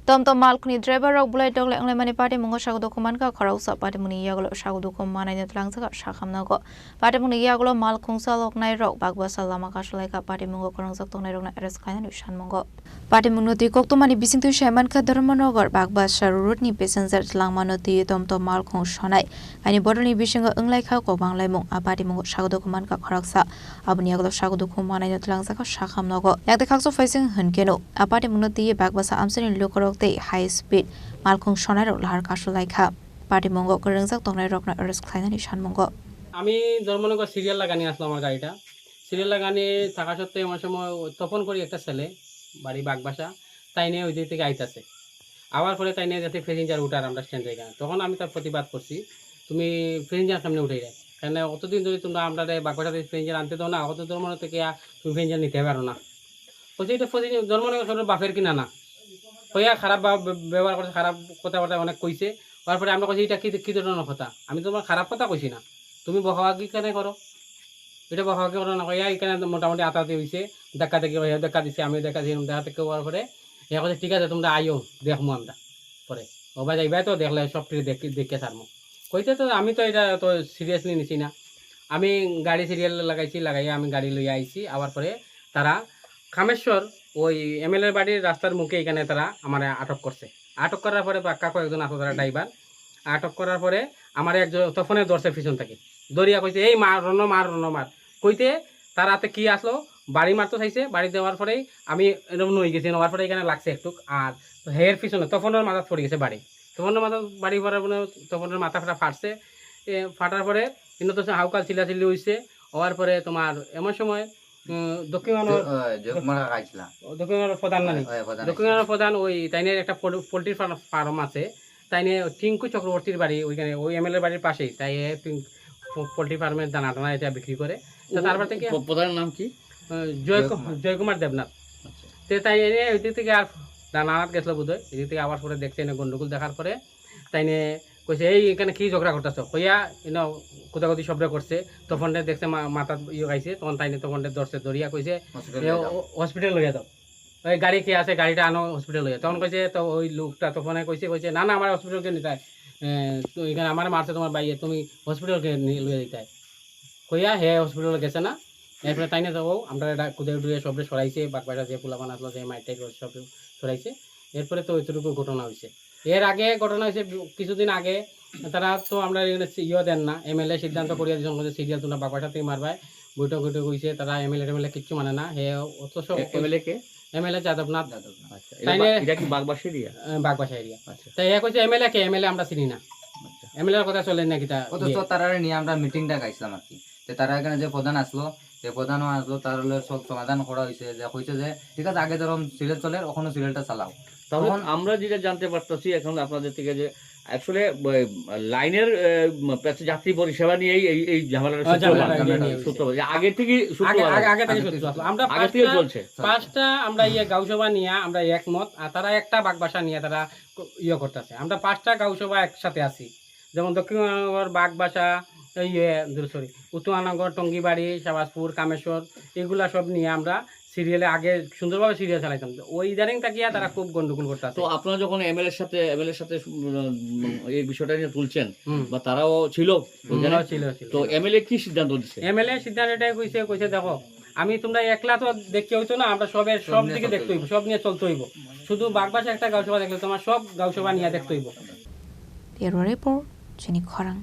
Tom Malkuni driver of Blade Dog and Lemony Party Mungo Shago Kumanka, Karosa, Patimuni Yaglo, Shago Kuman and Atlanta, Shakamnago, Patimuni Yaglo, Malkung Salok, Nairo, Bagwasa Lamakash like a Patimungo Koronsa Tonero Ereskan Shanmongo. Patimunuti Koktomani Bissing to Shaman Kadermanogor, Bagbasha Rutni Pessens Langmanoti, Tom Malkung Shonai, and a bodily vision of unlike Hako Bang Lemon, a Patimungo Shago Kumanka Karaksa, Abuniaglo Shago Kuman and Atlanta, Shakamnago, like the Kaxo facing Hunkeno, a Patimunuti, Bagbasa Amson in Local high speed Malkung Shonero Lahar Kashulaika Party Mongo Kurangzak Tonai Rock Earth Klein Nishan Mongo. আমি Dharmanagar serial লাগানি আসলো আমার গাড়িটা serial লাগানি থাকা সত্ত্বেও আমার সময় তপন করি একটা ছেলে বাড়ি বাগবাসা তাই নিয়ে ওই দিক থেকে আইতাছে আবার পরে তাই নিয়ে যাতে প্যাসেঞ্জার উঠার আমরা স্ট্যান্ড জায়গা তখন আমি তার প্রতিবাদ করছি তুমি প্যাসেঞ্জার সামনে উঠে যায় কেন অতদিন ধরে তোমরা আমরা বাগবাসাতে প্যাসেঞ্জার আনতে দাও না অত ধর্মনগর থেকে তুমি প্যাসেঞ্জার নিতে পারো না বলছি এটা ধর্মনগর বাপের কিনা না হইয়া খারাপ ব্যবহার করছে খারাপ কথাবার্তা অনেক কইছে তারপরে আমরা কইছি এটা কি ধরনের কথা আমি তোমার খারাপ কথা কইছি না তুমি বহাগি কেন করো এটা বহাগি করো না কইয়া এখানে মোটামুটি আতাতে হয়েছে ধাক্কা থেকে ধাক্কা দিছে আমি দেখা দিলাম দেখা থেকে হওয়ার পরে ইয়া কথা ঠিক আছে তোমরা আইও দেখবো আমরা পরে ও ভাই যাইবা তো দেখলে সব দেখে ছাড়বো কইতে তো আমি তো এটা তো সিরিয়াসলি নিছি না আমি গাড়ি সিরিয়াল লাগাইয়া আমি গাড়ি লইয়া আইছি আবার পরে তারা খামেশ্বর ওই এমএলএর বাড়ির রাস্তার মুখে এখানে তারা আমার আটক করছে আটক করার পরে পাক্কা কয়েকজন আছে তারা ড্রাইভার আটক করার পরে আমার একজন তখনের দর্শের পিছন থাকে দরিয়া কইছে এই মার রণ মার কইতে তার হাতে কি আসলো বাড়ি মারতে চাইছে বাড়ি দেওয়ার পরেই আমি এরকম নই গেছি নেওয়ার পরে এখানে লাগছে একটু আর হের পিছনে তখনের মাথা পড়ে গেছে বাড়ি তখনের মাথা বাড়ি পড়ার পরে তখনের মাথা ফাটছে ফাটার পরে কিন্তু তো হাউকাল চিল্লাচিল্লি হয়েছে হওয়ার পরে তোমার এমন সময় দক্ষিণ প্রধান ওই তাইনের একটা পোল্ট্রি ফার্ম আছে তাইনে টিঙ্কু চক্রবর্তীর বাড়ি ওইখানে ওই এমএলএর বাড়ির পাশেই তাই পোল্ট্রি ফার্মের দানা এটা বিক্রি করে তারপর থেকে প্রধানের নাম কি জয়কুমার দেবনাথ তো তাই এনে ওই দিক থেকে আর দানানাথ গেছিল বোধহয় এদিক থেকে আবার পরে দেখছে এনে গন্ডগোল দেখার পরে তাইনে কইছে এই এখানে কি ঝগড়া করতেছ কইয়া এনে কোথাকতি শব্দ করছে তখন দেখছে মাথা ইয়ে খাইছে তখন তাই তখন ধরছে ধরিয়া কইছে হসপিটাল লইয়া দাও ওই গাড়ি কে আছে গাড়িটা আনো হসপিটাল লইয়া তখন কইছে তো ওই লোকটা তখন কইছে না আমার হসপিটালকে নিতে তো এখানে আমার মারছে তোমার বাইয়ে তুমি হসপিটালকে লইয়া দিতে কইয়া হে হসপিটালে গেছে না এরপরে তাই না যাবো আমরা কোথায় উঠে সবরে সরাইছে বাগবাসা যে পোলাপান আসলো যে মাইটাই সব সরাইছে এরপরে তো ওইটুকু ঘটনা হয়েছে এর আগে ঘটনা হয়েছে কিছুদিন আগে তারা তো আমরা ইয়ে দেন না এমএলএ সিদ্ধান্ত করিয়া দিয়েছেন সিরিয়াল তোমরা বাগবাসাতেই মারবাই বৈঠক হয়েছে তারা এমএলএ কিচ্ছু মানে না হে অত সব এমএলএ যাদবনাথ বাগবাসা এরিয়া তাই এ কইছে এমএলএ আমরা চিনি না এমএলএর কথা চলে না কিটা তারা নিয়ে আমরা মিটিংটা গাইছিলাম আর কি তারা এখানে যে প্রধান আসলো যে প্রধানও আসলো তার সব সমাধান করা হয়েছে যে কইছে যে ঠিক আছে আগে ধরো সিরিয়াল চলে ওখানে সিরিয়ালটা চালাও তখন আমরা যেটা জানতে পারতেছি এখন আপনাদের থেকে যে অ্যাকচুয়ালি লাইনের যাত্রী পরিষেবা নিয়ে এই ঝামেলাটা আগে থেকে চলছে পাঁচটা আমরা গাঁওসভা নিয়ে আমরা একমত আর তারা একটা বাগবাসা নিয়ে তারা ইয়ে করতেছে আমরা পাঁচটা গাঁওসভা একসাথে আছি যেমন দক্ষিণনগর বাগবাসা উত্তরনগর টঙ্গিবাড়ি শাহবাজপুর কামেশ্বর এগুলা সব নিয়ে আমরা সিরিয়ালে আগে সুন্দরভাবে সিরিয়াল চালাইতাম ওই ইদানিং তাকিয়া তারা খুব গন্ডগোল করতে তো আপনারা যখন এমএলএর সাথে এই বিষয়টা নিয়ে তুলছেন বা তারাও ছিল তো এমএলএ কি সিদ্ধান্ত দিচ্ছে এমএলএ সিদ্ধান্ত এটাই কইছে দেখো আমি তোমরা একলা তো দেখতে হইতো না আমরা সব দিকে দেখতে হইব সব নিয়ে চলতে হইব শুধু বাগবাসা একটা গাঁওসভা দেখলে তোমার সব গাঁওসভা নিয়ে দেখতে হইব রিপোর্ট চিনি খরাং